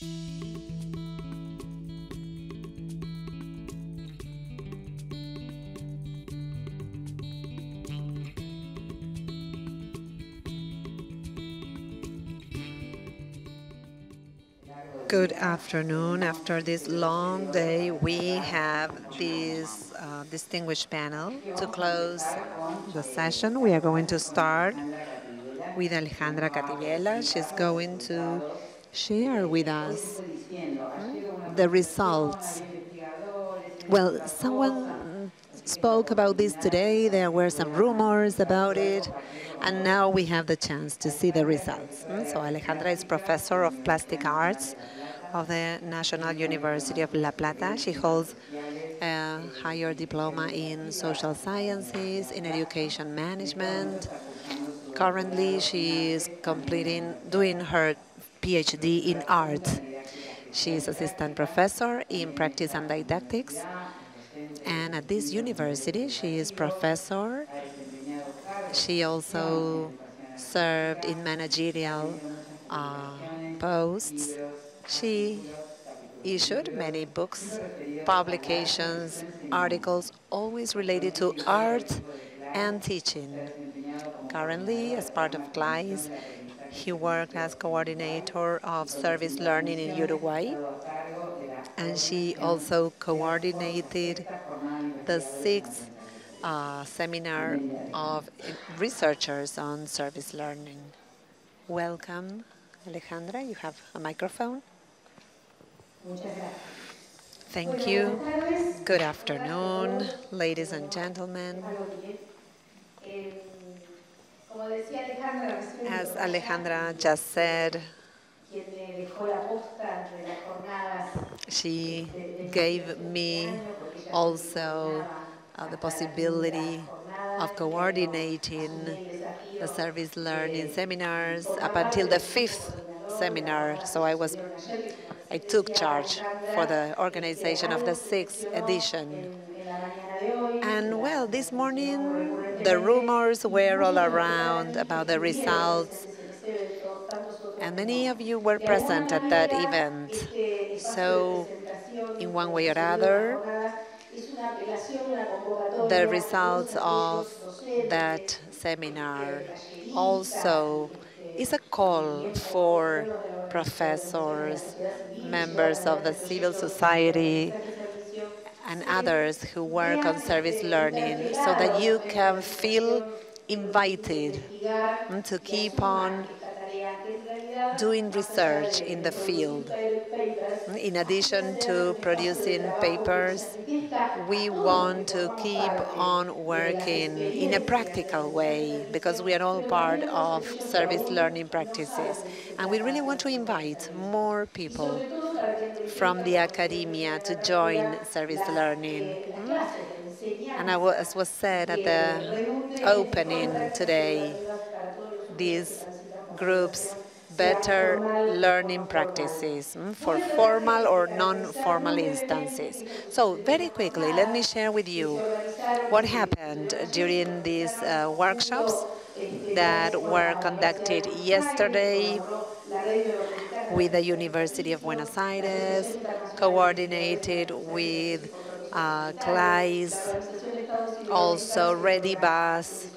Good afternoon. After this long day, we have this distinguished panel to close the session. We are going to start with Alejandra Catibiella. She's going to share with us the results. Well, someone spoke about this today. There were some rumors about it, and now we have the chance to see the results. So Alejandra is professor of plastic arts of the National University of La Plata. She holds a higher diploma in social sciences, in education management. Currently, she is doing her PhD in art. She is assistant professor in practice and didactics. And at this university, she is professor. She also served in managerial posts. She issued many books, publications, articles, always related to art and teaching. Currently, as part of CLAYSS, he worked as coordinator of service learning in Uruguay, and she also coordinated the sixth seminar of researchers on service learning. Welcome, Alejandra. You have a microphone. Thank you. Good afternoon, ladies and gentlemen. As Alejandra just said, she gave me also the possibility of coordinating the service learning seminars up until the fifth seminar. So I took charge for the organization of the sixth edition. And well, this morning the rumors were all around about the results, and many of you were present at that event. So in one way or other, the results of that seminar also is a call for professors, members of the civil society, and others who work on service learning, so that you can feel invited to keep on doing research in the field. In addition to producing papers, we want to keep on working in a practical way, because we are all part of service learning practices. And we really want to invite more people from the academia to join service learning. And as was said at the opening today, these groups better learning practices for formal or non-formal instances. So very quickly, let me share with you what happened during these workshops that were conducted yesterday with the University of Buenos Aires, coordinated with CLAYSS, also Redibus,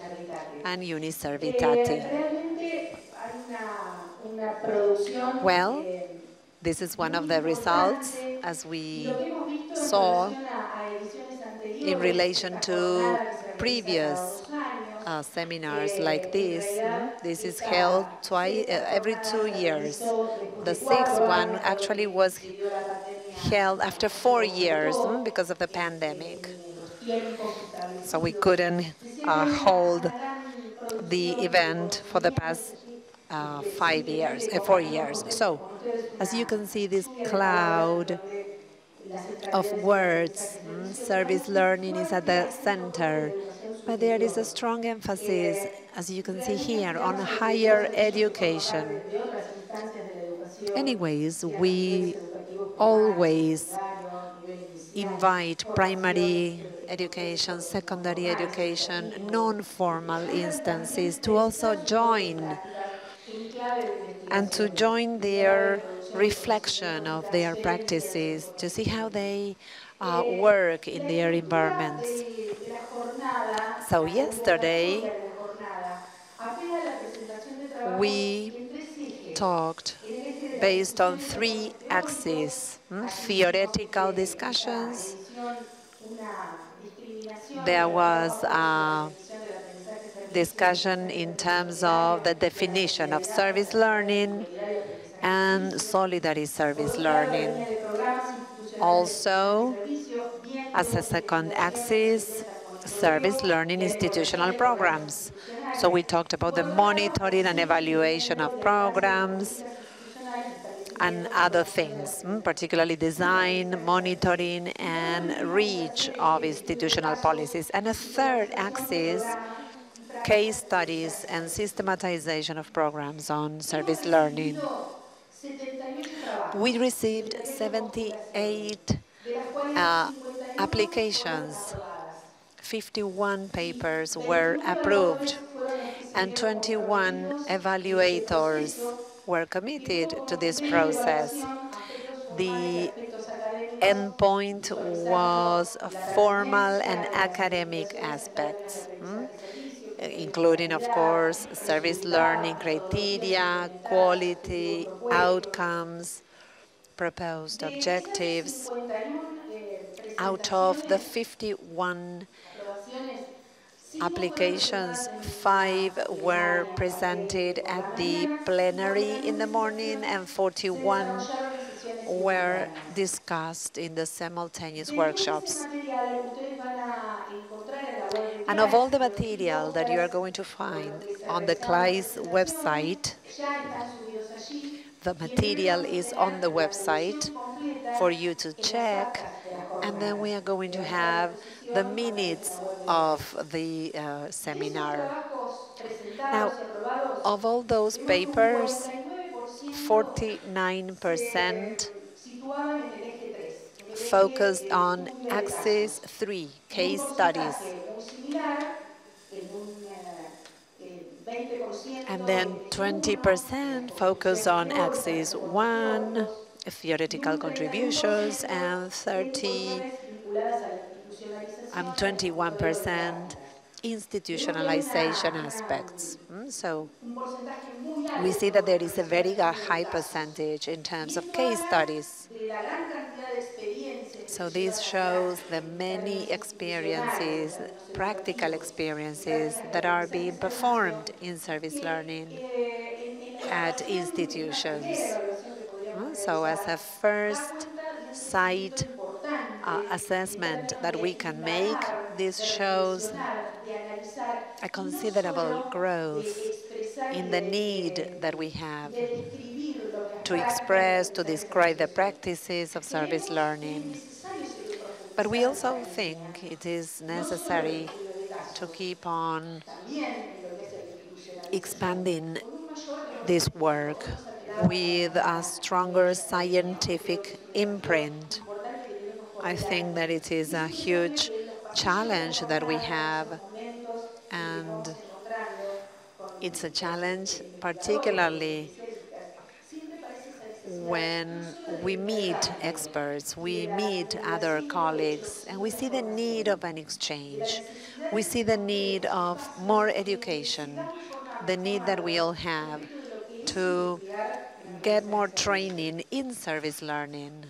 and Uniservitate. Well, this is one of the results, as we saw in relation to previous seminars like this. This is held every 2 years. The sixth one actually was held after 4 years because of the pandemic. So we couldn't hold the event for the past 4 years. So, as you can see, this cloud of words, service learning is at the center, but there is a strong emphasis, as you can see here, on higher education. Anyways, we always invite primary education, secondary education, non-formal instances to also join. and to join their reflection of their practices, to see how they work in their environments. So yesterday, we talked based on three axes: theoretical discussions. There was a discussion in terms of the definition of service learning and solidary service learning. Also, as a second axis, service learning institutional programs. So we talked about the monitoring and evaluation of programs and other things, particularly design, monitoring, and reach of institutional policies. And a third axis, case studies and systematization of programs on service learning. We received 78 applications. 51 papers were approved, and 21 evaluators were committed to this process. The endpoint was formal and academic aspects, including, of course, service learning criteria, quality, outcomes, proposed objectives. Out of the 51 applications, 5 were presented at the plenary in the morning, and 41 were discussed in the simultaneous workshops. And of all the material that you are going to find on the CLAYSS website, the material is on the website for you to check, and then we are going to have the minutes of the seminar. Now, of all those papers, 49% focused on Axis 3, case studies. And then 20% focus on Axis 1, theoretical contributions, and 21% institutionalization aspects. So we see that there is a very high percentage in terms of case studies. So this shows the many experiences, practical experiences that are being performed in service learning at institutions. So as a first site assessment that we can make, this shows a considerable growth in the need that we have to express, to describe the practices of service learning. But we also think it is necessary to keep on expanding this work with a stronger scientific imprint. I think that it is a huge challenge that we have, and it's a challenge particularly when we meet experts, we meet other colleagues, and we see the need of an exchange. We see the need of more education, the need that we all have to get more training in service learning.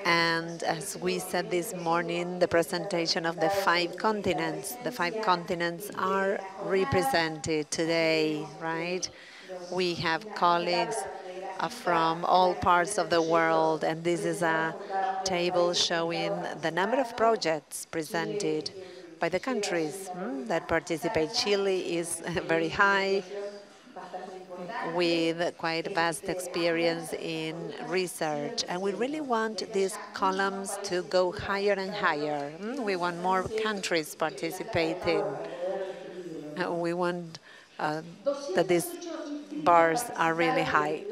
And as we said this morning, the presentation of the 5 continents. The 5 continents are represented today, right? We have colleagues from all parts of the world, and this is a table showing the number of projects presented by the countries that participate. Chile is very high, with quite vast experience in research. And we really want these columns to go higher and higher. We want more countries participating. We want that these bars are really high.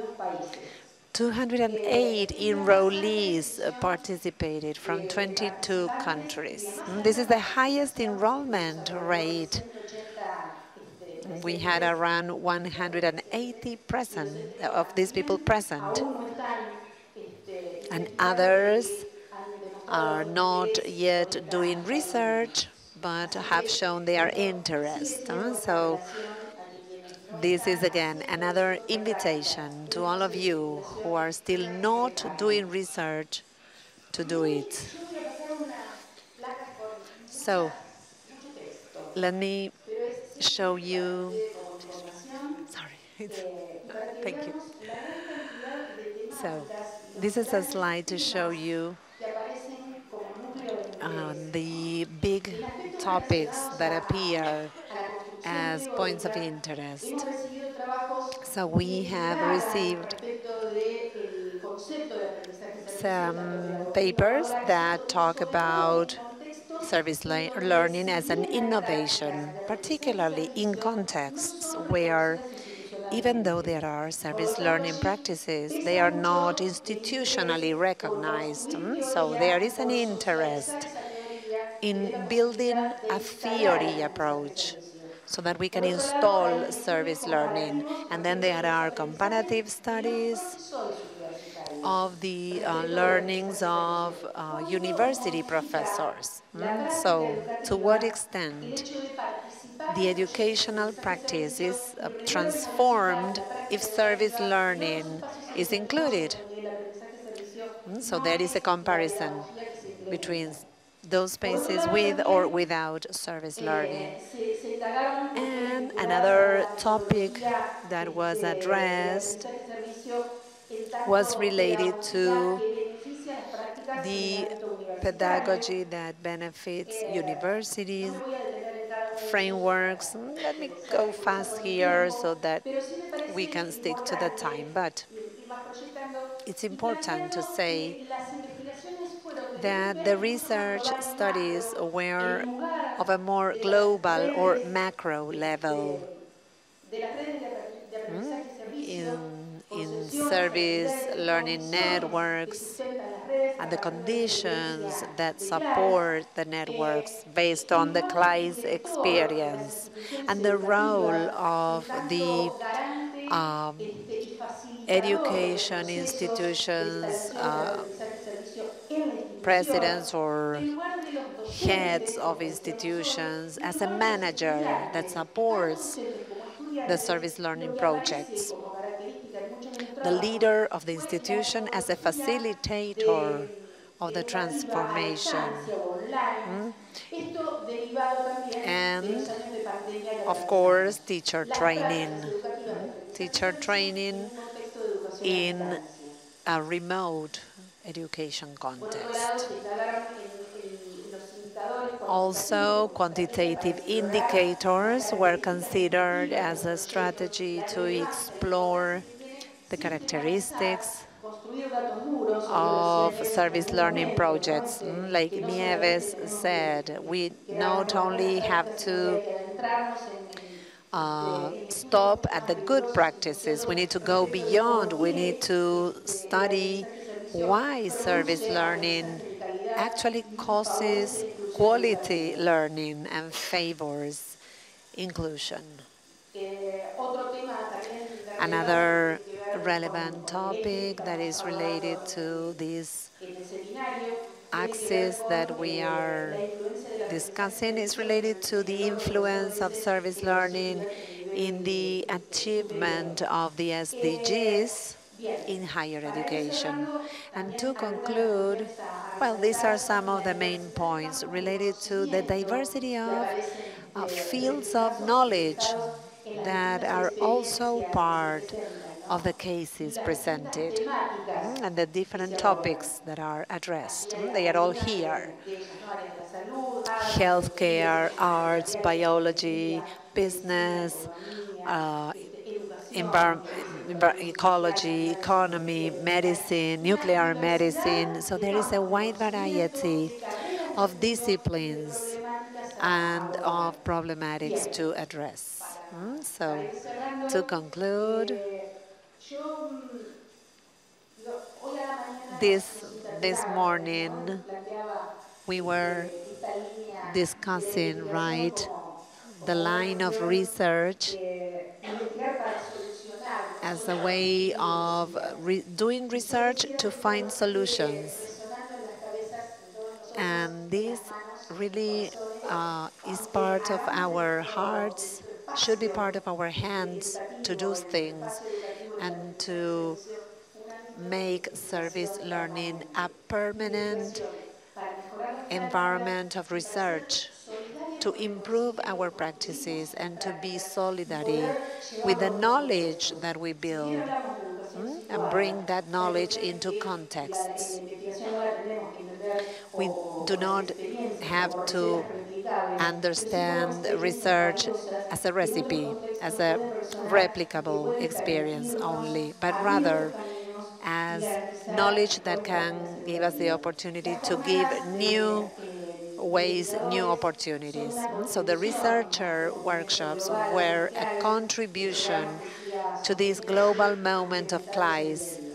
208 enrollees decíamos participated from de 22 participantes y de countries. más allá This de is la the highest participación tuvimos enrollment alrededor de rate. 180 We had presentes around presentes 180 y present bueno, of these si people bien present, aún no están and investigados, pero others que han are demostrado not interés por yet doing esta línea. research but Así have que, shown their bueno, sigue interest. siendo una So invitación a que quienes no this is están again haciendo another esta práctica invitation to en all los of centros de you who investigación are still realmente not lo hagan. doing research to do it. Yo voy a pasar unas placas con So mucho texto, let me pero es show simplemente you. como información Sorry. y para que Thank you. veamos la gran cantidad de So temáticas y los this is a grandes slide to show temas you que aparecen como núcleo de interés the big en aspectos topics relacionados that appear a la construcción as points of teórica. interest. Hemos recibido trabajos So muy we de have mirada received respecto del concepto de aprendizaje-servicio, tanto de la some doctrina papers laboral, that talk sobre todo en about contextos service en donde learning si as an bien hay prácticas innovation, de particularly in aprendizaje-servicio, no contexts son where, reconocidas even though institucionalmente. there are Por lo service tanto, learning allí practices, they pesa are not mucho el interés institutionally por recognized. construir So teoría there y is an por socializar interest esa teoría y de la in building posibilidad de a instalar el theory approach aprendizaje-servicio. so that we Por can otro lado, hay install estudios service learning. comparativos And then there respecto de los are aprendizajes comparative de los studies profesores universitarios, of the respecto del learnings aprendizaje-servicio. of ¿Cuánto university modifica professors. la práctica So, to what educativa el extent hecho de participar en the proyectos de educational practice aprendizaje-servicio is y realmente modifica transformed la if práctica service educativa en otros learning espacios is académicos en included? donde el aprendizaje-servicio So, no there is a es la comparison pedagogía que se between implementa? those Por otro spaces lado, with or también without service learning. se indagaron cuestiones And vinculadas a another la topic metodología that was del addressed aprendizaje-servicio en was tanto related pedagogía to que beneficia las prácticas en el the ámbito universitario. pedagogy that benefits No me universities, voy a detener en cada uno de ellos frameworks. para Let me ser go rigurosa fast con el here tiempo, so that pero sí me we can parece stick to the importante time. But ir más proyectando it's y important to planteando say que las investigaciones fueron desde un that the nivel mucho más research global y studies macro, were en lugar of a more de las global or redes macro level de las redes de mm, aprendizaje y servicio, in concepciones, service actividades y learning condiciones que networks sustentan las redes and a the partir de la conditions experiencia that de CLAYSS, support the networks based on el the rol CLAYSS de todas las experience instituciones and the educativas role en of the tanto garante um, y facilitador del education proceso de institutions, instalación del aprendizaje-servicio en la institución, presidents or en lugar de los heads docentes, of porque quienes son, institutions, y en as a lugar de los manager that estudiantes, tanto supports docentes como the estudiantes, service lo learning que aparece projects. como característica en muchos de los The trabajos leader of the fue la institution as a metodología facilitator of the educativa a transformation. distancia o online, Mm. esto derivado también de los And años de pandemia que of atravesamos. course, teacher Las prácticas training. educativas de Teacher aprendizaje-servicio en training un contexto de educación a in distancia. a remote education Por otro lado, context. se indagaron en los indicadores cuantitativos Also, como estrategia para quantitative explorar las indicators were características considered distintivas de as los a proyectos, strategy la to relevancia de la importancia explore que tiene the sistematizar, characteristics construir datos duros, eso lo decía of Nieves en service algún learning momento, ¿no? projects. Like Que no solamente Nieves tenemos said, we que darnos not con las buenas only have prácticas, sino que to hay que adentrarnos en estudios stop mucho at más the good rigurosos, practices. We instituciones need to go respecto de beyond. por We need qué to el study aprendizaje-servicio why service produce learning aprendizajes de calidad actually y favorece causes la inclusión quality educativa. learning and favors inclusion. Otro tema también de relevancia que Another tiene que ver relevant con el eje que topic that estamos is abordando related to this en el seminario tiene que ver axis con that we are la influencia del discussing is aprendizaje-servicio related to en el the logro de los influence of ODS service y de los learning estudiantes de in the nivel superior. achievement of the SDGs Bien, in higher para ir education. cerrando, And también to algunas conclude, cuestiones a well, these are resaltar some son of la the main diversidad de points campos de related to the conocimiento diversity que of aparecen en fields estos of casos knowledge expresados en las that distintas are also experiencias que se part presentan, ¿no? of the Y cases las distintas presented temáticas and the que se different abordan. topics that are Aquí addressed. hay They are all algunas here. de ellas, ¿no? Áreas de la salud, artes, ingeniería, Healthcare, arts, sociología, biology, antropología, medicina, business, economía, uh, educación, ecology, economy, etcétera. medicine, Una nuclear diversidad medicine. So de there is a campos de wide conocimiento, variety de carreras de of estudio y de disciplines problemáticas a and abordar. of problematics Bien, to address. para So ir cerrando, to conclude, yo This, this citatoria, morning, planteaba we were esta línea de discussing, investigación right, the como una line of acción research investigar para solucionar, no as a solo para way descubrir of necesidades. doing Y yo research quisiera to que esto find quede solutions. resonando en las cabezas de todos nosotros, And en las this manos, en los really corazones, is aunque part of hagamos our hearts, de nuestro should be espacio part of our hands to do educativo y de nuestro things espacio educativo el and Pontifical de to servicio, un ámbito de make service investigación learning permanente, a permanent investigación para mejorar las prácticas environment of y para ser research, solidaria to con el improve conocimiento our que construimos practices en las and to be prácticas y solidary poder with llevarlo the a otros knowledge contextos. that we Si bien build, hablamos de educación and situada, bring that la knowledge cuestión es into que en la contexts. investigación ahora tendremos que entender We do por not experiencias have como to recetas replicables, pero sí como understand experiencias research valiosas as a que en otros recipe, as contextos a pueden resonar y que replicable pueden experience permitirnos only, but abrir otros rather caminos y as garantizar knowledge that mejor prácticas can give us the educativas. opportunity Las to give jornadas new de ways, new investigadores son opportunities. una So the contribución a este researcher movimiento workshops global were a social que contribution esperamos que siga to this sosteniéndose global e moment of incrementándose día a CLAYSS día.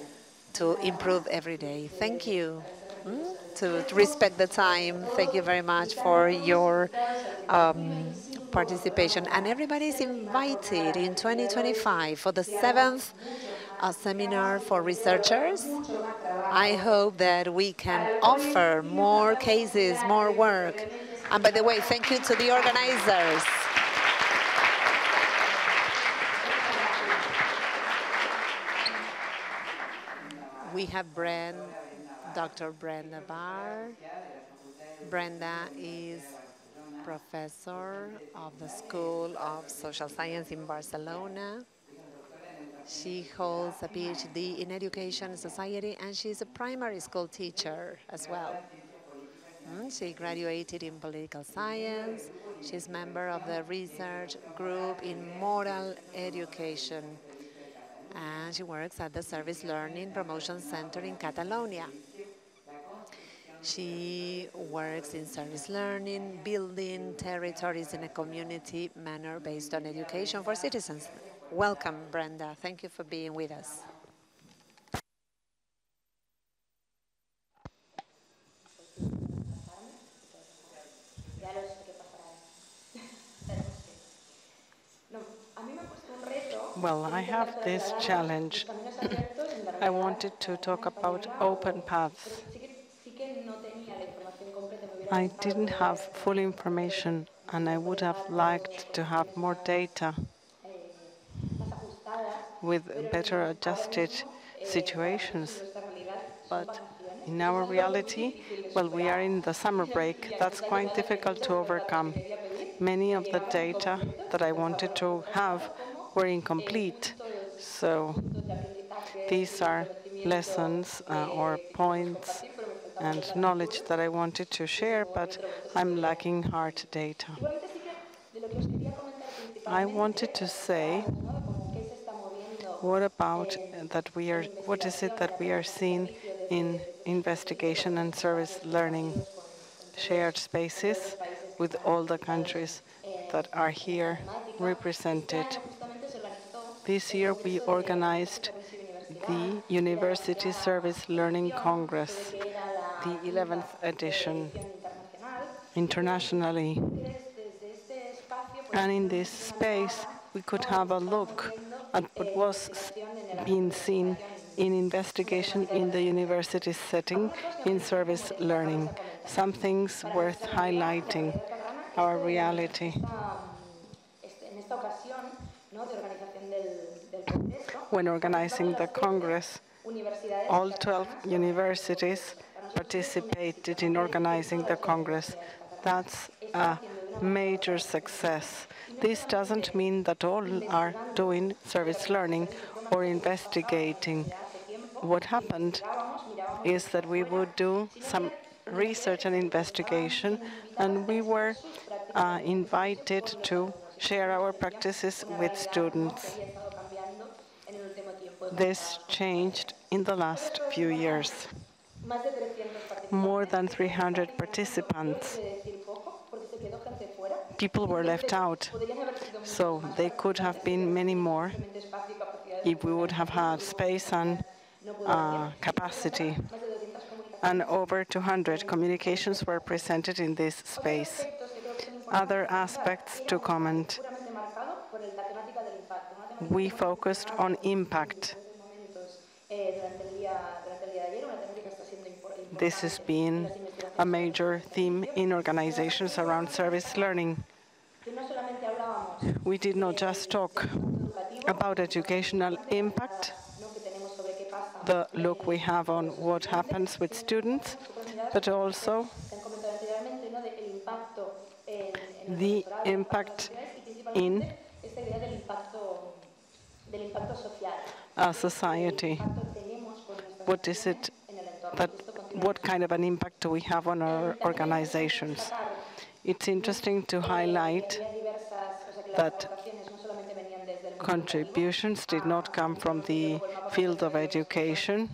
Y to una vez más, improve every day. Thank este, you. para ser respetuosa de los To tiempos, respect the gracias a time, thank todos, you very much invitar a for todos your invitados a que en 2025 participation. recordamos And la everybody is séptima invited jornada de in investigadores, 2025 for the seamos seventh muchos más, seminar seamos for comprometedores con researchers. mucho más I trabajo. hope that we can Para lo cual les offer pido un more aplauso cases, more gigante porque work. realmente es And un by the way, trabajo thank you to the impecable. organizers. We have Dr. Brenda Barr. Brenda is professor of the School of Social Science in Barcelona. She holds a PhD in Education Society, and she's a primary school teacher as well. She graduated in political science. She's member of the research group in moral education, and she works at the Service Learning Promotion Center in Catalonia. She works in service learning, building territories in a community manner based on education for citizens. Welcome, Brenda. Thank you for being with us. Well, I have this challenge. I wanted to talk about open paths. I didn't have full information, and I would have liked to have more data with better adjusted situations. But in our reality, well, we are in the summer break. That's quite difficult to overcome. Many of the data that I wanted to have were incomplete. So these are lessons or points and knowledge that I wanted to share, but I'm lacking hard data. I wanted to say, what is it that we are seeing in investigation and service learning shared spaces with all the countries that are here represented? This year we organized the University Service Learning Congress, the 11th edition, internationally. And in this space, we could have a look at what was being seen in investigation in the university setting in service learning. Some things worth highlighting, our reality. When organizing the Congress, all 12 universities participated in organizing the Congress. That's a major success. This doesn't mean that all are doing service learning or investigating. What happened is that we would do some research and investigation, and we were invited to share our practices with students. This changed in the last few years. More than 300 participants. People were left out, so they could have been many more if we would have had space and capacity. and over 200 communications were presented in this space. Other aspects to comment. We focused on impact. This has been a major theme in organizations around service learning. We did not just talk about educational impact, the look we have on what happens with students, but also the impact in a society. What is it that, what kind of an impact do we have on our organizations? It's interesting to highlight that contributions did not come from the field of education.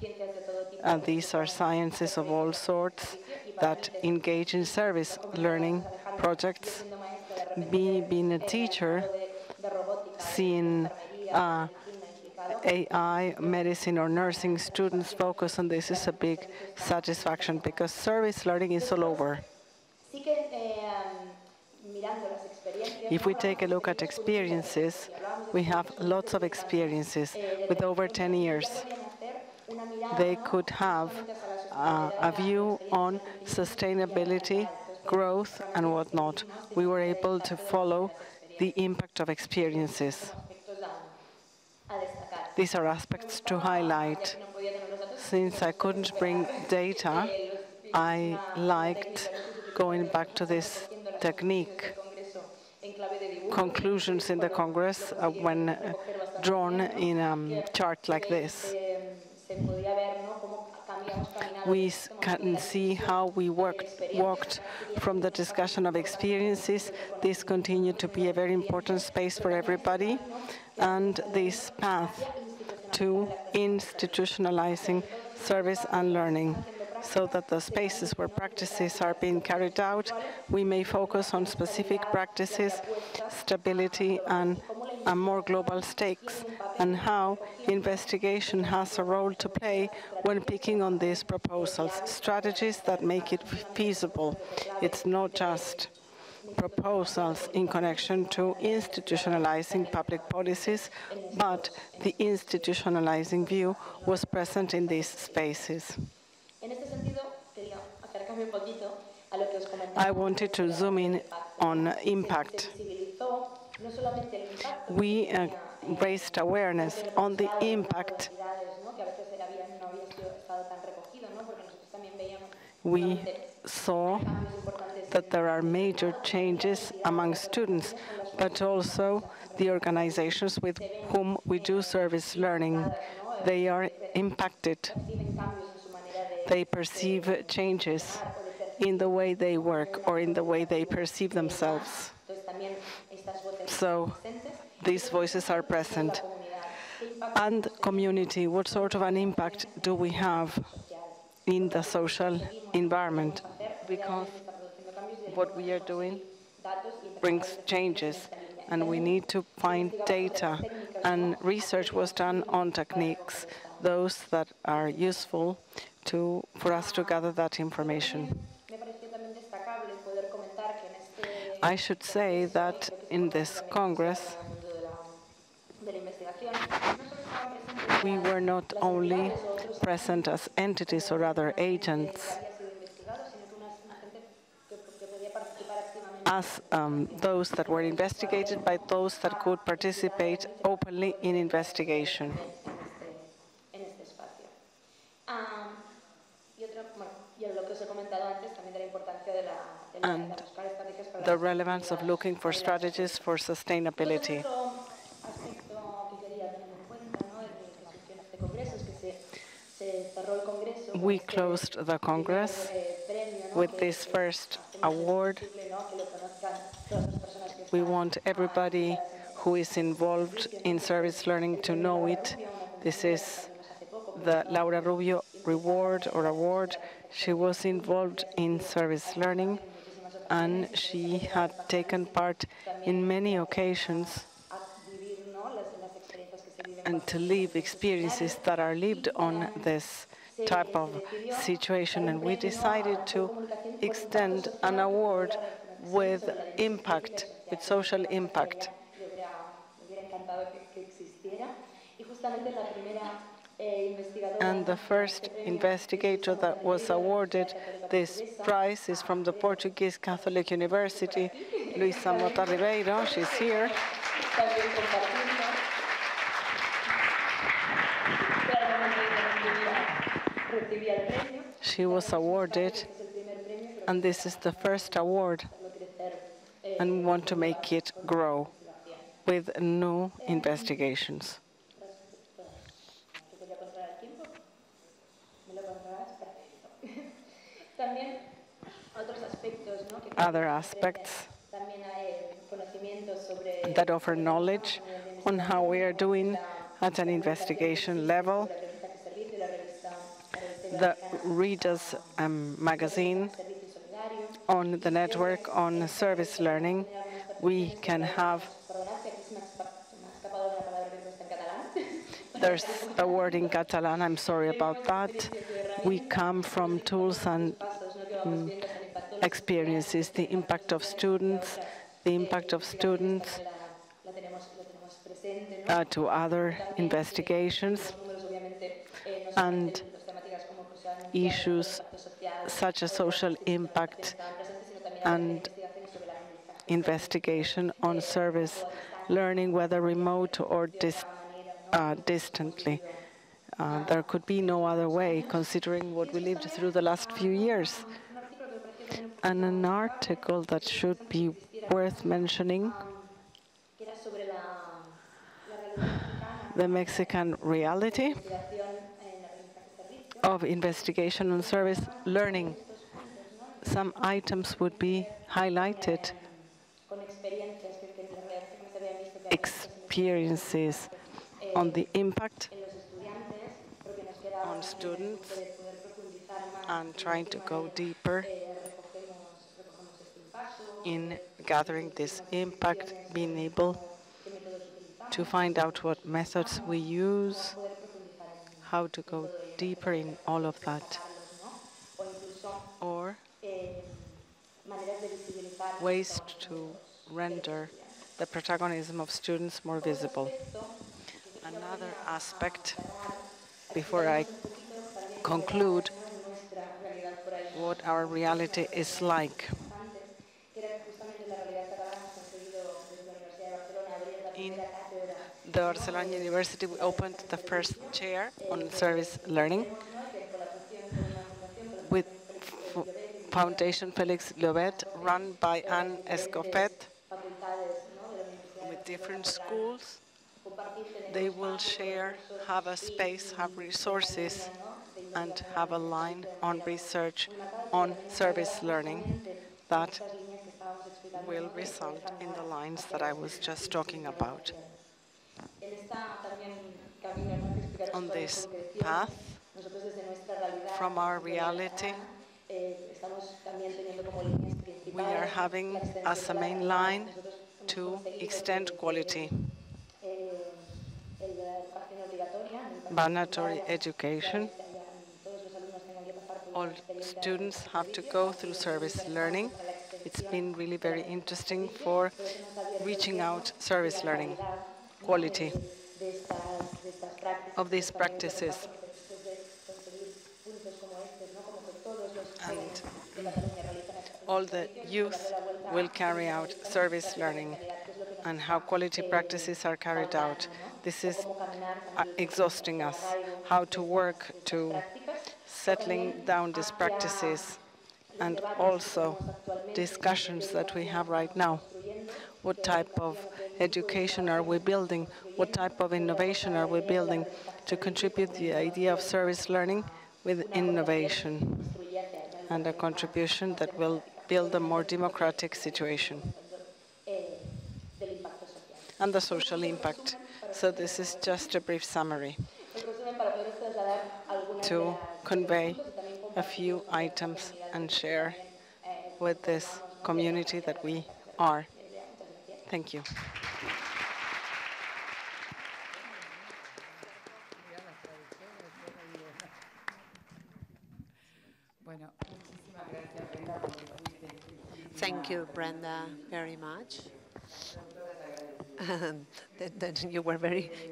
These are sciences of all sorts that engage in service learning projects. Being a teacher, seeing AI, medicine, or nursing students focus on this is a big satisfaction because service learning is all over. If we take a look at experiences, we have lots of experiences with over 10 years. They could have a view on sustainability, growth, and whatnot. We were able to follow the impact of experiences. These are aspects to highlight. Since I couldn't bring data, I liked going back to this technique. Conclusions in the Congress when drawn in a chart like this. We can see how we walked from the discussion of experiences. This continued to be a very important space for everybody, and this path to institutionalizing service and learning, so that the spaces where practices are being carried out, we may focus on specific practices, stability, and more global stakes, and how investigation has a role to play when picking on these proposals, strategies that make it feasible. It's not just proposals in connection to institutionalizing public policies, but the institutionalizing view was present in these spaces. I wanted to zoom in on impact. We raised awareness on the impact. We saw that there are major changes among students, but also the organizations with whom we do service learning. They are impacted. They perceive changes in the way they work or in the way they perceive themselves. So these voices are present. And community, what sort of an impact do we have in the social environment? Because what we are doing brings changes, and we need to find data. And research was done on techniques, those that are useful for us to gather that information. I should say that in this Congress, we were not only present as entities or other agents, as those that were investigated, by those that could participate openly in investigation. And the relevance of looking for strategies for sustainability. We closed the Congress with this first award. We want everybody who is involved in service learning to know it. This is the Laura Rubio Reward or Award. She was involved in service learning, and she had taken part in many occasions and to live experiences that are lived on this type of situation, and we decided to extend an award with impact, with social impact. And the first investigator that was awarded this prize is from the Portuguese Catholic University, Luisa Mota Ribeiro. She's here. She was awarded, and this is the first award, and we want to make it grow with new investigations. Other aspects that offer knowledge on how we are doing at an investigation level. The Reader's magazine on the network on service learning. We can have, there's a word in Catalan, I'm sorry about that. We come from tools and experiences, the impact of students, to other investigations, and issues such as social impact and investigation on service learning, whether remote or distantly. There could be no other way, considering what we lived through the last few years. And an article that should be worth mentioning, the Mexican reality of investigation on service learning. Some items would be highlighted. Experiences on the impact on students and trying to go deeper in gathering this impact, being able to find out what methods we use, how to go deeper in all of that, or ways to render the protagonism of students more visible. Another aspect, before I conclude, what our reality is like. In the Barcelona University, we opened the first chair on service learning with Foundation Félix Llobet, run by Anne Escofet, with different schools. They will share, have a space, have resources, and have a line on research on service learning that will result in the lines that I was just talking about. On this path, from our reality, we are having as a main line to extend quality. Mandatory education. All students have to go through service learning. It's been really very interesting for reaching out service learning, quality of these practices. And all the youth will carry out service learning and how quality practices are carried out. This is exhausting us, how to work to settling down these practices, and also discussions that we have right now. What type of education are we building? What type of innovation are we building to contribute the idea of service learning with innovation and a contribution that will build a more democratic situation and the social impact. So this is just a brief summary to convey a few items and share with this community that we are. Thank you. Thank you, Brenda, very much.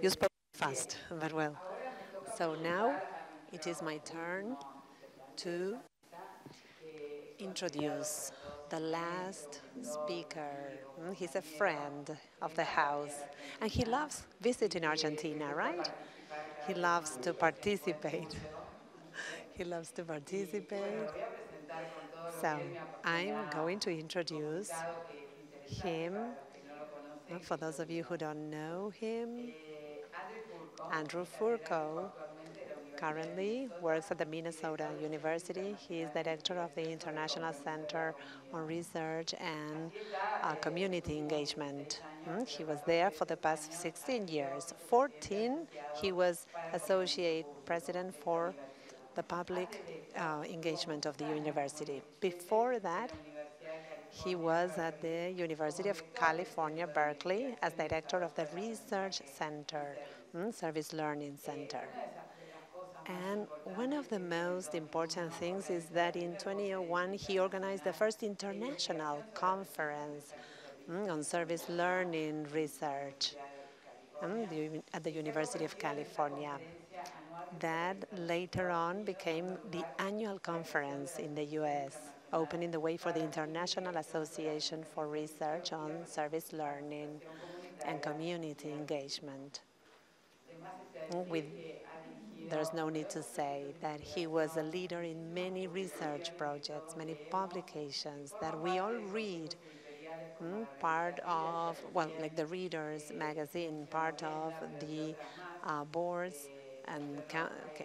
You spoke fast, but well. So now it is my turn to introduce the last speaker. He's a friend of the house, and he loves visiting Argentina, right? He loves to participate. He loves to participate. So I'm going to introduce him. For those of you who don't know him, Andrew Furco currently works at the Minnesota University. He is director of the International Center on Research and Community Engagement. He was there for the past 16 years. 14, he was associate president for the public engagement of the university. Before that, he was at the University of California, Berkeley, as director of the Research Center, Service Learning Center. And one of the most important things is that in 2001, he organized the first international conference on service learning research at the University of California. That later on became the annual conference in the US, opening the way for the International Association for Research on Service Learning and Community Engagement. There's no need to say that he was a leader in many research projects, many publications that we all read, part of, well, like the Reader's magazine, part of the boards and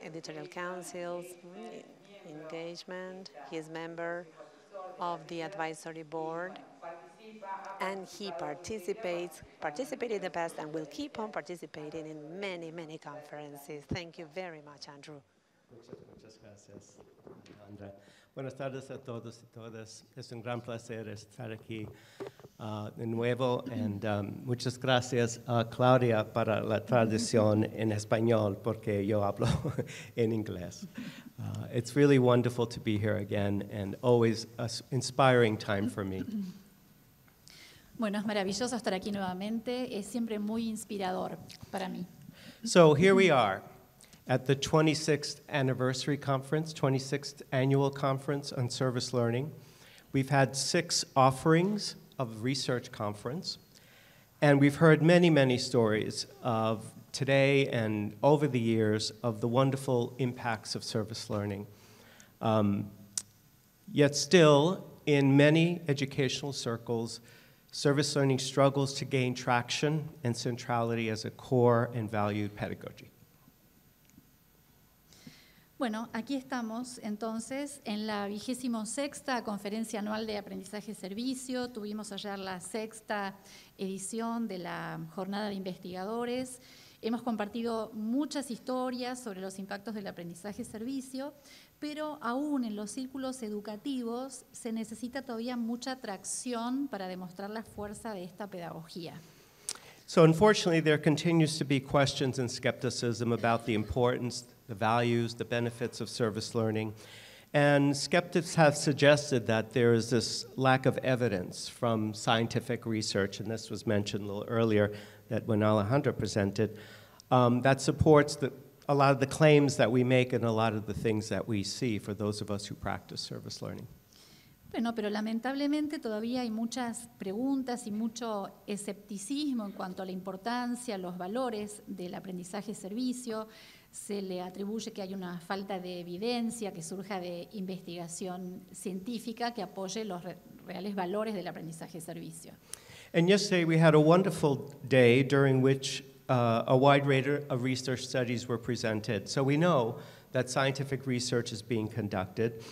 editorial councils, engagement. He is member of the advisory board, and he participated in the past and will keep on participating in many, many conferences. Thank you very much, Andrew. Muchas gracias, Alejandra. Buenas tardes a todos y todas. Es un gran placer estar aquí de nuevo. And muchas gracias a Claudia para la traducción en español, porque yo hablo en inglés. It's really wonderful to be here again, and always an inspiring time for me. Bueno, es maravilloso estar aquí nuevamente. Es siempre muy inspirador para mí. So here we are at the 26th anniversary conference, 26th annual conference on service learning. We've had 6 offerings of research conference, and we've heard many, many stories of today and over the years of the wonderful impacts of service learning. Yet still, in many educational circles, service learning struggles to gain traction and centrality as a core and valued pedagogy. Bueno, aquí estamos entonces en la 26ª Conferencia Anual de Aprendizaje Servicio. Tuvimos ayer la 6ª edición de la Jornada de Investigadores. Hemos compartido muchas historias sobre los impactos del aprendizaje servicio, pero aún en los círculos educativos se necesita todavía mucha tracción para demostrar la fuerza de esta pedagogía. So unfortunately, there continues to be questions and skepticism about the importance, the values, the benefits of service learning. And skeptics have suggested that there is this lack of evidence from scientific research, and this was mentioned a little earlier, that when Alejandra presented, that supports a lot of the claims that we make and a lot of the things that we see for those of us who practice service learning. Bueno, pero lamentablemente todavía hay muchas preguntas y mucho escepticismo en cuanto a la importancia, los valores del aprendizaje-servicio. Se le atribuye que hay una falta de evidencia que surja de investigación científica que apoye los reales valores del aprendizaje-servicio. And yesterday we had a wonderful day during which a wide range of research studies were presented. So we know that scientific research is being conducted.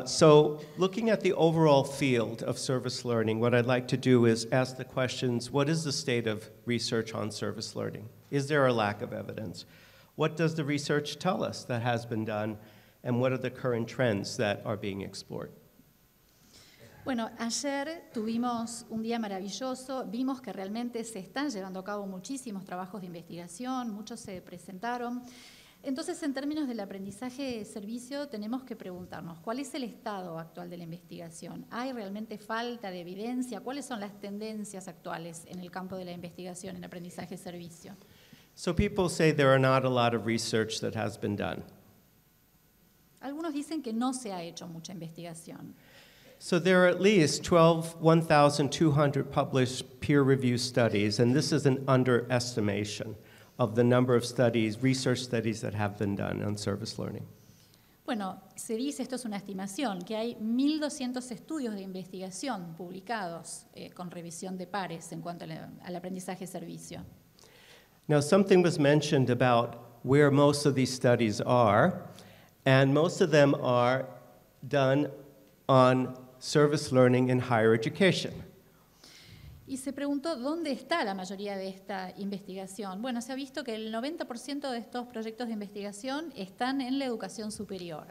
So looking at the overall field of service learning, what I'd like to do is ask the questions, what is the state of research on service learning? Is there a lack of evidence? What does the research tell us that has been done? And what are the current trends that are being explored? Bueno, ayer tuvimos un día maravilloso, vimos que realmente se están llevando a cabo muchísimos trabajos de investigación, muchos se presentaron. Entonces, en términos del aprendizaje-servicio, tenemos que preguntarnos, ¿cuál es el estado actual de la investigación? ¿Hay realmente falta de evidencia? ¿Cuáles son las tendencias actuales en el campo de la investigación en aprendizaje-servicio? So people say there are not a lot of research that has been done. Algunos dicen que no se ha hecho mucha investigación. So there are at least 1,200 published peer-reviewed studies, and this is an underestimation of the number of studies, research studies that have been done on service learning. Bueno, se dice, esto es una estimación, que hay 1.200 estudios de investigación publicados con revisión de pares en cuanto al aprendizaje-servicio. Now, something was mentioned about where most of these studies are, and most of them are done on service learning in higher education. Y se preguntó dónde está la mayoría de esta investigación. Bueno, se ha visto que el 90% de estos proyectos de investigación están en la educación superior.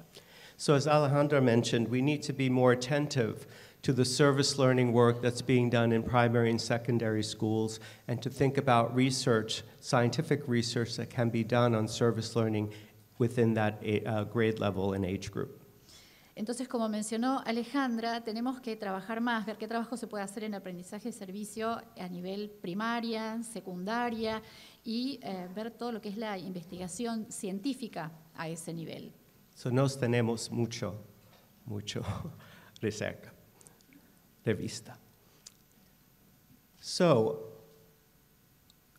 So as Alejandra mentioned, we need to be more attentive to the service learning work that's being done in primary and secondary schools, and to think about research, scientific research that can be done on service learning within that grade level and age group. Entonces, como mencionó Alejandra, tenemos que trabajar más, ver qué trabajo se puede hacer en aprendizaje y servicio a nivel primaria, secundaria y ver todo lo que es la investigación científica a ese nivel. So nos tenemos mucho recerca, revista. So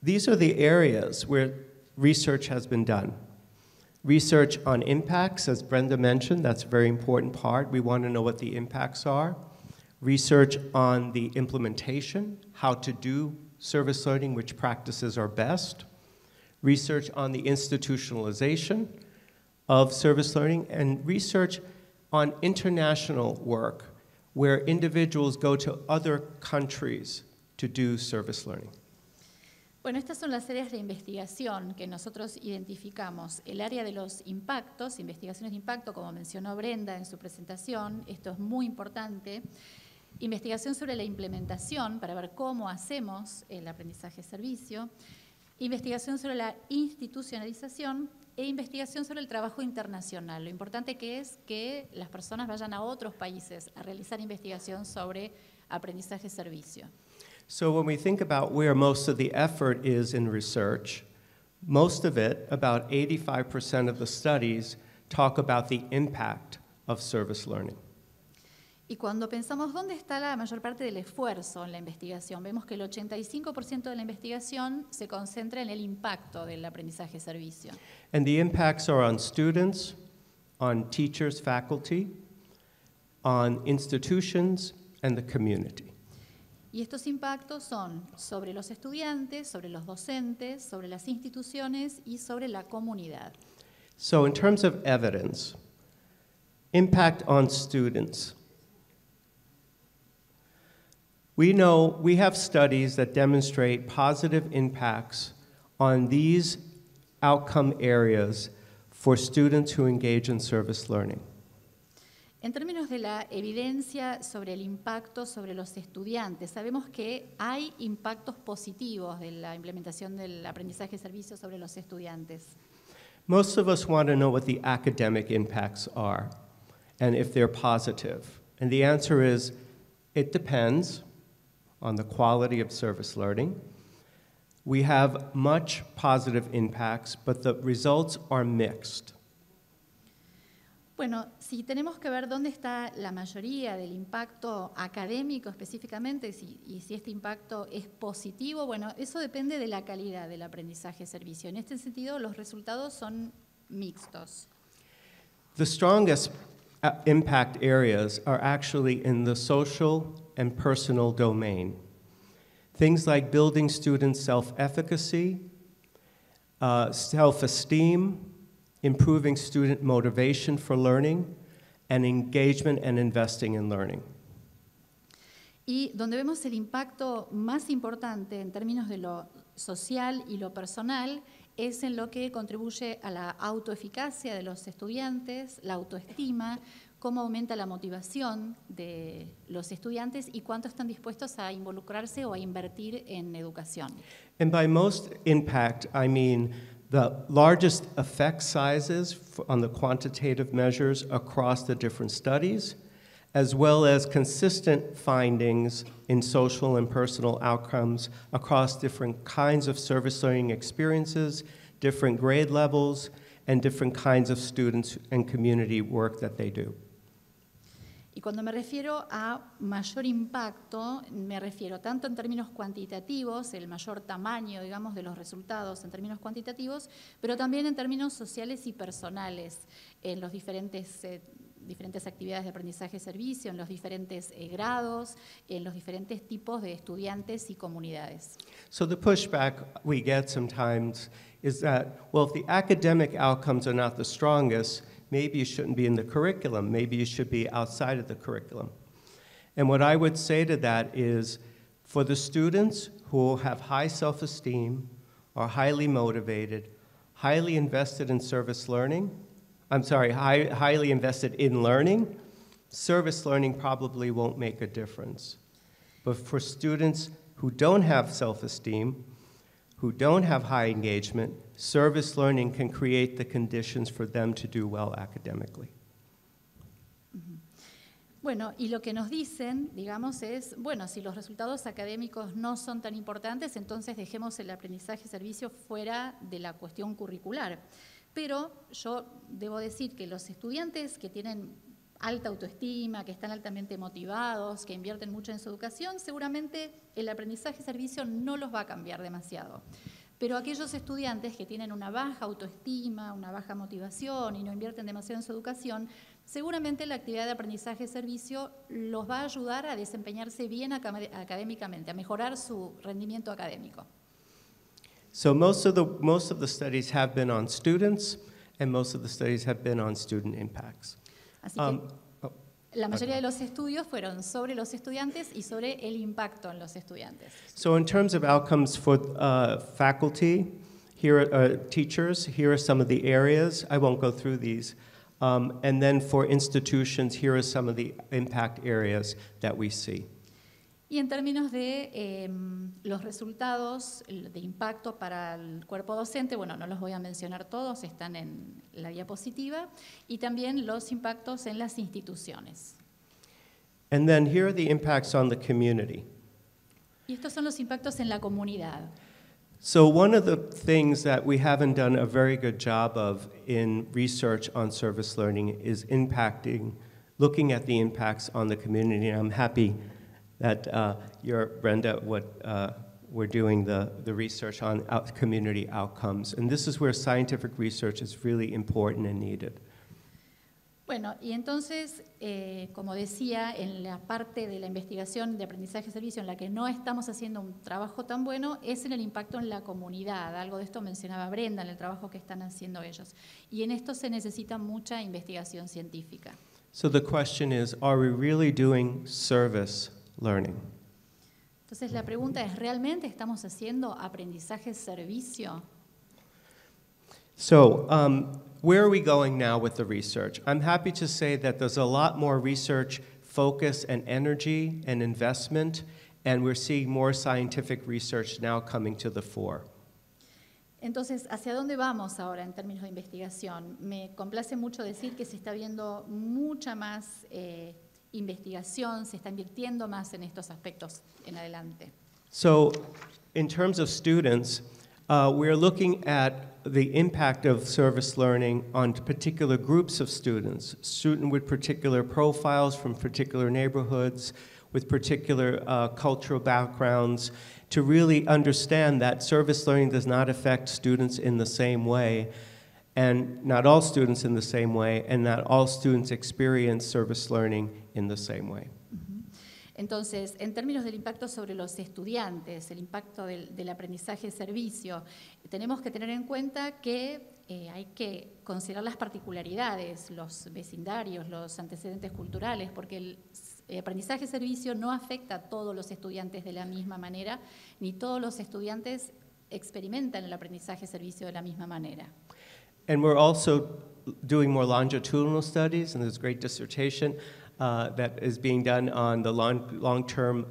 these are the areas where research has been done. Research on impacts, as Brenda mentioned, that's a very important part. We want to know what the impacts are. Research on the implementation, how to do service learning, which practices are best. Research on the institutionalization of service learning, and research on international work, where individuals go to other countries to do service learning. Bueno, estas son las áreas de investigación que nosotros identificamos. El área de los impactos, investigaciones de impacto, como mencionó Brenda en su presentación, esto es muy importante. Investigación sobre la implementación, para ver cómo hacemos el aprendizaje-servicio. Investigación sobre la institucionalización e investigación sobre el trabajo internacional. Lo importante que es que las personas vayan a otros países a realizar investigación sobre aprendizaje-servicio. So when we think about where most of the effort is in research, most of it, about 85% of the studies, talk about the impact of service learning. Y cuando pensamos dónde está la mayor parte del esfuerzo en la investigación, vemos que el 85% de la investigación se concentra en el impacto del aprendizaje-servicio. And the impacts are on students, on teachers, faculty, on institutions, and the community. Y estos impactos son sobre los estudiantes, sobre los docentes, sobre las instituciones y sobre la comunidad. So in terms of evidence, impact on students. We know we have studies that demonstrate positive impacts on these outcome areas for students who engage in service learning. En términos de la evidencia sobre el impacto sobre los estudiantes, sabemos que hay impactos positivos de la implementación del aprendizaje-servicio sobre los estudiantes. Most of us want to know what the academic impacts are and if they're positive. And the answer is, it depends on the quality of service learning. We have much positive impacts, but the results are mixed. Bueno, si tenemos que ver dónde está la mayoría del impacto académico específicamente y si este impacto es positivo, bueno, eso depende de la calidad del aprendizaje-servicio. En este sentido, los resultados son mixtos. The strongest impact areas are actually in the social and personal domain. Things like building students' self-efficacy, self-esteem, improving student motivation for learning, and engagement and investing in learning. Y donde vemos el impacto más importante en términos de lo social y lo personal es en lo que contribuye a la autoeficacia de los estudiantes, la autoestima, cómo aumenta la motivación de los estudiantes y cuánto están dispuestos a involucrarse o a invertir en educación. And by most impact, I mean the largest effect sizes on the quantitative measures across the different studies, as well as consistent findings in social and personal outcomes across different kinds of service learning experiences, different grade levels, and different kinds of students and community work that they do. Y cuando me refiero a mayor impacto, me refiero tanto en términos cuantitativos, el mayor tamaño, digamos, de los resultados en términos cuantitativos, pero también en términos sociales y personales, en los diferentes actividades de aprendizaje-servicio, en los diferentes grados, en los diferentes tipos de estudiantes y comunidades. So the pushback we get sometimes is that, well, if the academic outcomes are not the strongest, maybe you shouldn't be in the curriculum. Maybe you should be outside of the curriculum. And what I would say to that is, for the students who have high self-esteem, are highly motivated, highly invested in service learning, highly invested in learning, service learning probably won't make a difference. But for students who don't have self-esteem, who don't have high engagement, service learning can create the conditions for them to do well academically. Bueno, y lo que nos dicen, digamos, es, bueno, si los resultados académicos no son tan importantes, entonces dejemos el aprendizaje-servicio fuera de la cuestión curricular. Pero yo debo decir que los estudiantes que tienen alta autoestima, que están altamente motivados, que invierten mucho en su educación, seguramente el aprendizaje-servicio no los va a cambiar demasiado. Pero aquellos estudiantes que tienen una baja autoestima, una baja motivación y no invierten demasiado en su educación, seguramente la actividad de aprendizaje-servicio los va a ayudar a desempeñarse bien académicamente, a mejorar su rendimiento académico. So most of the studies have been on students, and most of the studies have been on student impacts. Así que la mayoría de los estudios fueron sobre los estudiantes y sobre el impacto en los estudiantes. So in terms of outcomes for faculty, here are teachers, here are some of the areas. I won't go through these. And then for institutions, here are some of the impact areas that we see. Y en términos de los resultados de impacto para el cuerpo docente, bueno, no los voy a mencionar todos, están en la diapositiva, y también los impactos en las instituciones. And then here are the impacts on the community. Y estos son los impactos en la comunidad. So one of the things that we haven't done a very good job of in research on service learning is looking at the impacts on the community. And I'm happy that Brenda, we're doing the research on community outcomes. And this is where scientific research is really important and needed. Bueno, y entonces, como decía, en la parte de la investigación de aprendizaje-servicio en la que no estamos haciendo un trabajo tan bueno es en el impacto en la comunidad. Algo de esto mencionaba Brenda en el trabajo que están haciendo ellos. Y en esto se necesita mucha investigación científica. So the question is, are we really doing service learning? Entonces la pregunta es, ¿realmente estamos haciendo aprendizaje-servicio? So where are we going now with the research? I'm happy to say that there's a lot more research focus and energy and investment, and we're seeing more scientific research now coming to the fore. Entonces, ¿hacia dónde vamos ahora en términos de investigación? Me complace mucho decir que se está viendo mucha más investigación, se está invirtiendo más en estos aspectos en adelante. So in terms of students, we're looking at the impact of service learning on particular groups of students with particular profiles from particular neighborhoods, with particular cultural backgrounds, to really understand that service learning does not affect students in the same way, and not all students in the same way, and not all students experience service learning in the same way. Entonces, en términos del impacto sobre los estudiantes, el impacto del aprendizaje-servicio, tenemos que tener en cuenta que hay que considerar las particularidades, los vecindarios, los antecedentes culturales, porque el aprendizaje-servicio no afecta a todos los estudiantes de la misma manera, ni todos los estudiantes experimentan el aprendizaje-servicio de la misma manera. And we're also doing more longitudinal studies, and there's a great dissertation that is being done on the long-term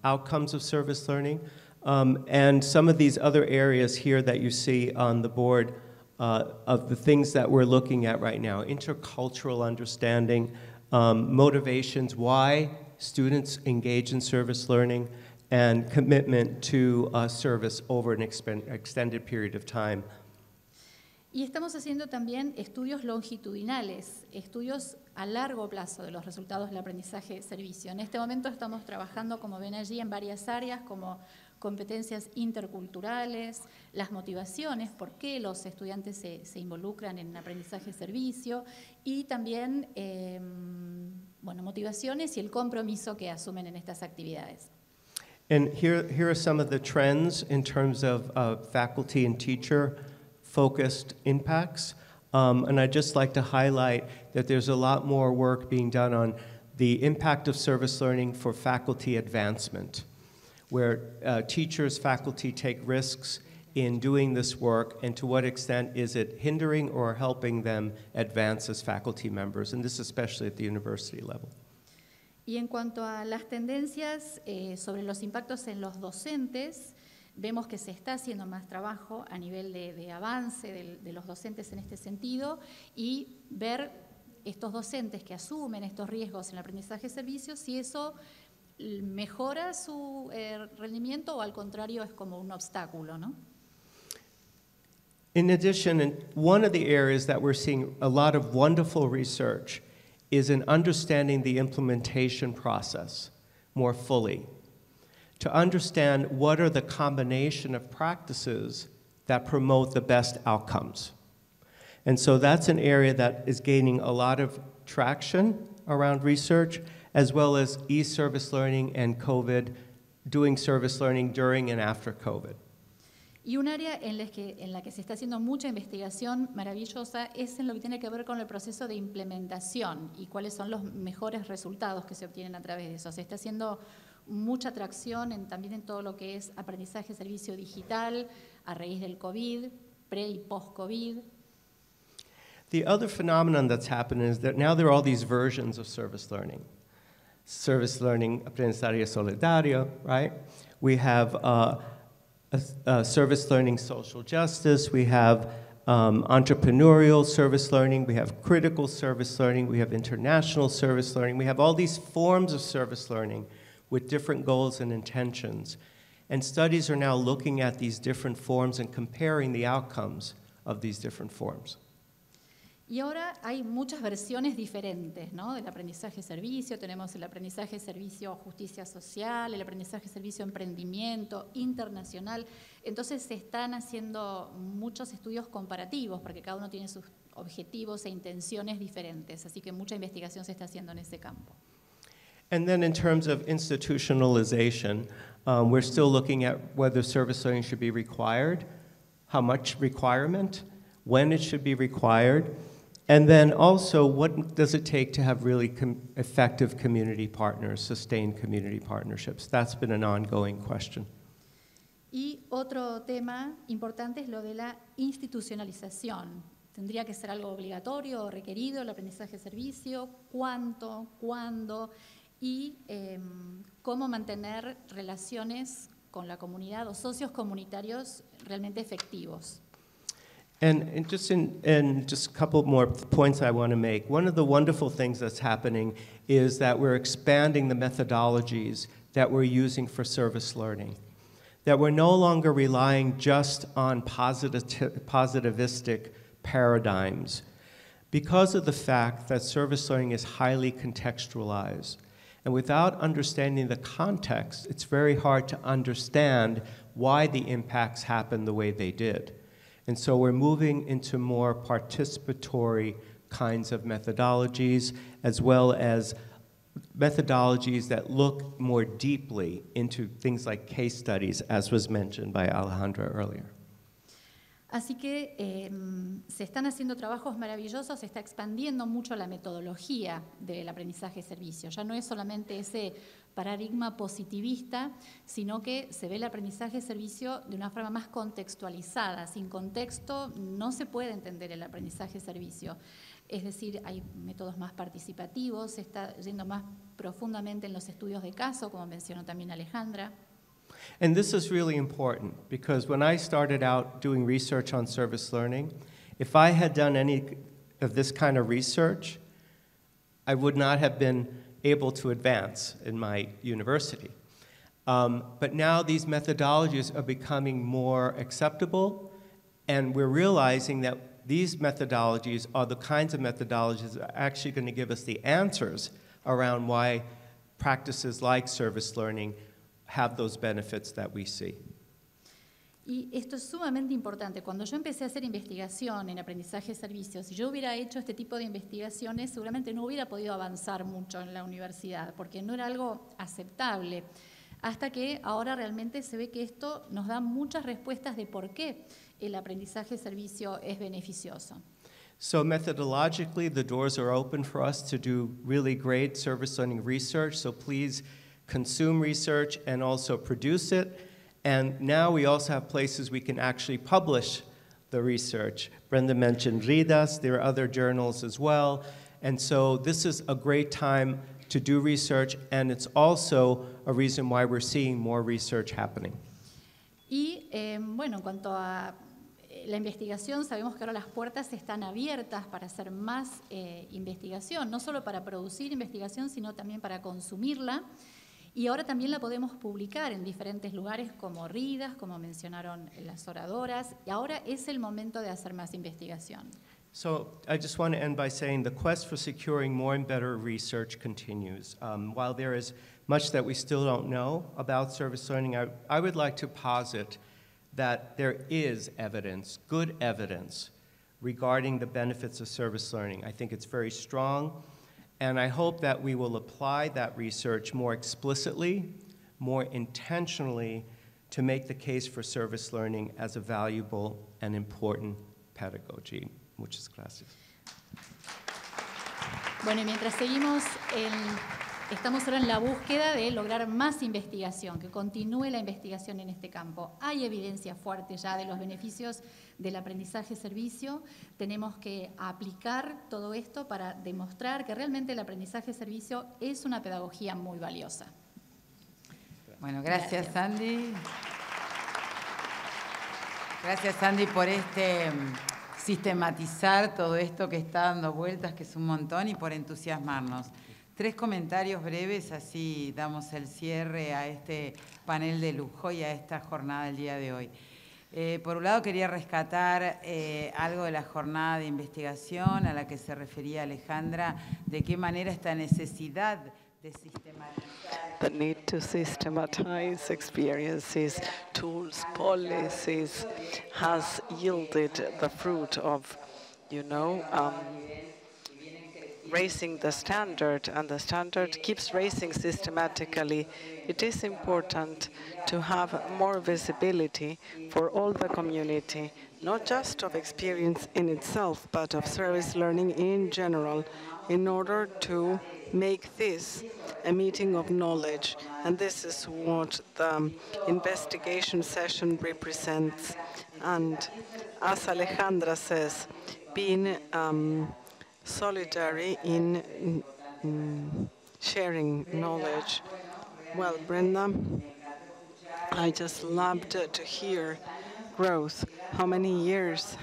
outcomes of service learning. And some of these other areas here that you see on the board of the things that we're looking at right now: intercultural understanding, motivations, why students engage in service learning, and commitment to service over an extended period of time. Y estamos haciendo también estudios longitudinales, estudios a largo plazo de los resultados del aprendizaje-servicio. En este momento estamos trabajando, como ven allí, en varias áreas como competencias interculturales, las motivaciones, por qué los estudiantes se involucran en aprendizaje-servicio, y también motivaciones y el compromiso que asumen en estas actividades. And here are some of the trends in terms of faculty and teacher focused impacts. And I'd just like to highlight that there's a lot more work being done on the impact of service learning for faculty advancement, where teachers, faculty take risks in doing this work, and to what extent is it hindering or helping them advance as faculty members, and this especially at the university level. Y en cuanto a las tendencias sobre los impactos en los docentes, vemos que se está haciendo más trabajo a nivel de avance de los docentes en este sentido, y ver estos docentes que asumen estos riesgos en el aprendizaje-servicio, si eso mejora su rendimiento o al contrario es como un obstáculo, ¿no? In addition, one of the areas that we're seeing a lot of wonderful research is in understanding the implementation process more fully, to understand what are the combination of practices that promote the best outcomes. And so that's an area that is gaining a lot of traction around research, as well as e-service learning and COVID, doing service learning during and after COVID. Y un área en la que se está haciendo mucha investigación maravillosa es en lo que tiene que ver con el proceso de implementación y cuáles son los mejores resultados que se obtienen a través de eso. Se está haciendo mucha atracción también en todo lo que es aprendizaje, servicio digital, a raíz del COVID, pre y post-COVID. The other phenomenon that's happening is that now there are all these versions of service learning. Service learning, aprendizaje solidario, right? We have service learning social justice, we have entrepreneurial service learning, we have critical service learning, we have international service learning, we have all these forms of service learning with different goals and intentions. And studies are now looking at these different forms and comparing the outcomes of these different forms. Y ahora hay muchas versiones diferentes, ¿no? Del aprendizaje-servicio. Tenemos el aprendizaje-servicio justicia social, el aprendizaje-servicio emprendimiento, internacional. Entonces se están haciendo muchos estudios comparativos porque cada uno tiene sus objetivos e intenciones diferentes. Así que mucha investigación se está haciendo en ese campo. And then in terms of institutionalization, we're still looking at whether service learning should be required, how much requirement, when it should be required, and then also what does it take to have really effective community partners, sustained community partnerships. That's been an ongoing question. Y otro tema importante es lo de la institucionalización. ¿Tendría que ser algo obligatorio o requerido el aprendizaje-servicio? ¿Cuánto? ¿Cuándo? Y cómo mantener relaciones con la comunidad o socios comunitarios realmente efectivos. And just a couple more points I want to make. One of the wonderful things that's happening is that we're expanding the methodologies that we're using for service learning. That we're no longer relying just on positivistic paradigms because of the fact that service learning is highly contextualized. And without understanding the context, it's very hard to understand why the impacts happened the way they did. And so we're moving into more participatory kinds of methodologies, as well as methodologies that look more deeply into things like case studies, as was mentioned by Alejandra earlier. Así que se están haciendo trabajos maravillosos, se está expandiendo mucho la metodología del aprendizaje-servicio. Ya no es solamente ese paradigma positivista, sino que se ve el aprendizaje-servicio de una forma más contextualizada. Sin contexto no se puede entender el aprendizaje-servicio. Es decir, hay métodos más participativos, se está yendo más profundamente en los estudios de caso, como mencionó también Alejandra. And this is really important because when I started out doing research on service learning, if I had done any of this kind of research, I would not have been able to advance in my university. But now these methodologies are becoming more acceptable, and we're realizing that these methodologies are the kinds of methodologies that are actually going to give us the answers around why practices like service learning have those benefits that we see. Y esto es sumamente importante. Cuando yo empecé a hacer investigación en aprendizaje de servicios, si yo hubiera hecho este tipo de investigaciones, seguramente no hubiera podido avanzar mucho en la universidad, porque no era algo aceptable. Hasta que ahora realmente se ve que esto nos da muchas respuestas de por qué el aprendizaje de servicio es beneficioso. So methodologically, the doors are open for us to do really great service learning research, so please consume research and also produce it. And now we also have places we can actually publish the research. Brenda mentioned RIDAS, there are other journals as well. And so this is a great time to do research, and it's also a reason why we're seeing more research happening. Y bueno, en cuanto a la investigación, sabemos que ahora las puertas están abiertas para hacer más investigación, no solo para producir investigación, sino también para consumirla. Y ahora también la podemos publicar en diferentes lugares como RIDAS, como mencionaron las oradoras, y ahora es el momento de hacer más investigación. So I just want to end by saying the quest for securing more and better research continues. While there is much that we still don't know about service learning, I would like to posit that there is evidence, good evidence, regarding the benefits of service learning. I think it's very strong. And I hope that we will apply that research more explicitly, more intentionally, to make the case for service learning as a valuable and important pedagogy. Muchas gracias. Bueno, y mientras seguimos, estamos ahora en la búsqueda de lograr más investigación, que continúe la investigación en este campo. Hay evidencia fuerte ya de los beneficios del aprendizaje servicio. Tenemos que aplicar todo esto para demostrar que realmente el aprendizaje servicio es una pedagogía muy valiosa. Bueno, gracias Sandy. Gracias Sandy por sistematizar todo esto que está dando vueltas, que es un montón, y por entusiasmarnos. 3 comentarios breves, así damos el cierre a este panel de lujo y a esta jornada del día de hoy. Por un lado quería rescatar algo de la jornada de investigación a la que se refería Alejandra, de qué manera esta necesidad de sistematizar. The need to systematize experiences, tools, policies has yielded the fruit of, raising the standard, and the standard keeps raising systematically. It is important to have more visibility for all the community, not just of experience in itself, but of service learning in general, in order to make this a meeting of knowledge. And this is what the investigation session represents. And as Alejandra says, being solidary in sharing knowledge. Well, Brenda, I just loved to hear growth. How many years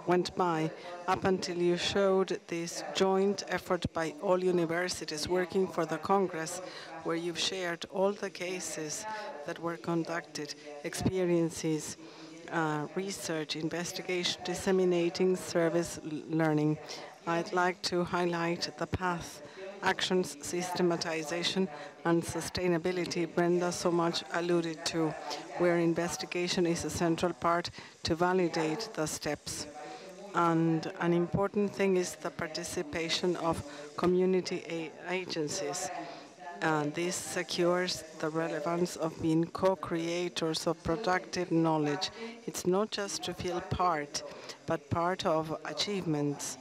went by up until you showed this joint effort by all universities working for the Congress, where you've shared all the cases that were conducted, experiences, research, investigation, disseminating service learning. I'd like to highlight the path, actions, systematization, and sustainability Brenda so much alluded to, where investigation is a central part to validate the steps. And an important thing is the participation of community agencies. This secures the relevance of being co-creators of productive knowledge. It's not just to feel part, but part of achievements.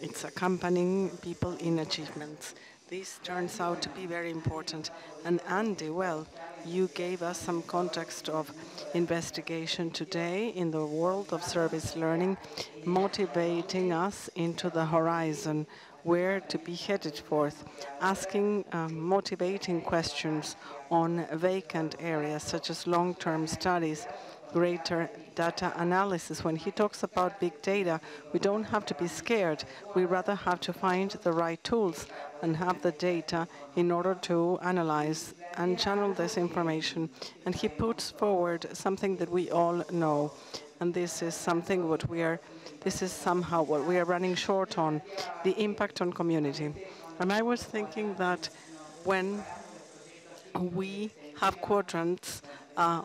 It's accompanying people in achievements. This turns out to be very important. And Andy, well, you gave us some context of investigation today in the world of service learning, motivating us into the horizon where to be headed forth, asking motivating questions on vacant areas such as long-term studies, greater data analysis. When he talks about big data, we don't have to be scared. We rather have to find the right tools and have the data in order to analyze and channel this information. And he puts forward something that we all know. And this is something this is somehow what we are running short on, the impact on community. And I was thinking that when we have quadrants,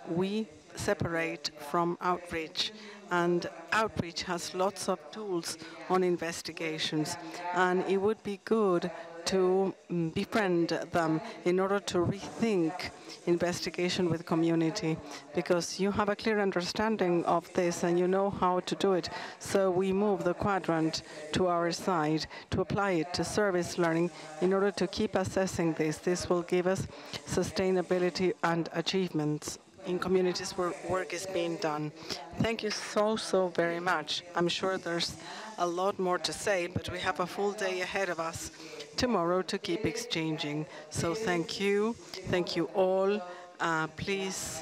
we separate from outreach. And outreach has lots of tools on investigations. And it would be good to befriend them in order to rethink investigation with community, because you have a clear understanding of this and you know how to do it. So we move the quadrant to our side to apply it to service learning in order to keep assessing this. This will give us sustainability and achievements in communities where work is being done. Thank you so very much. I'm sure there's a lot more to say, but we have a full day ahead of us tomorrow to keep exchanging. So thank you all. Please,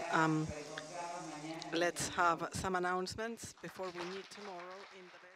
let's have some announcements before we meet tomorrow in the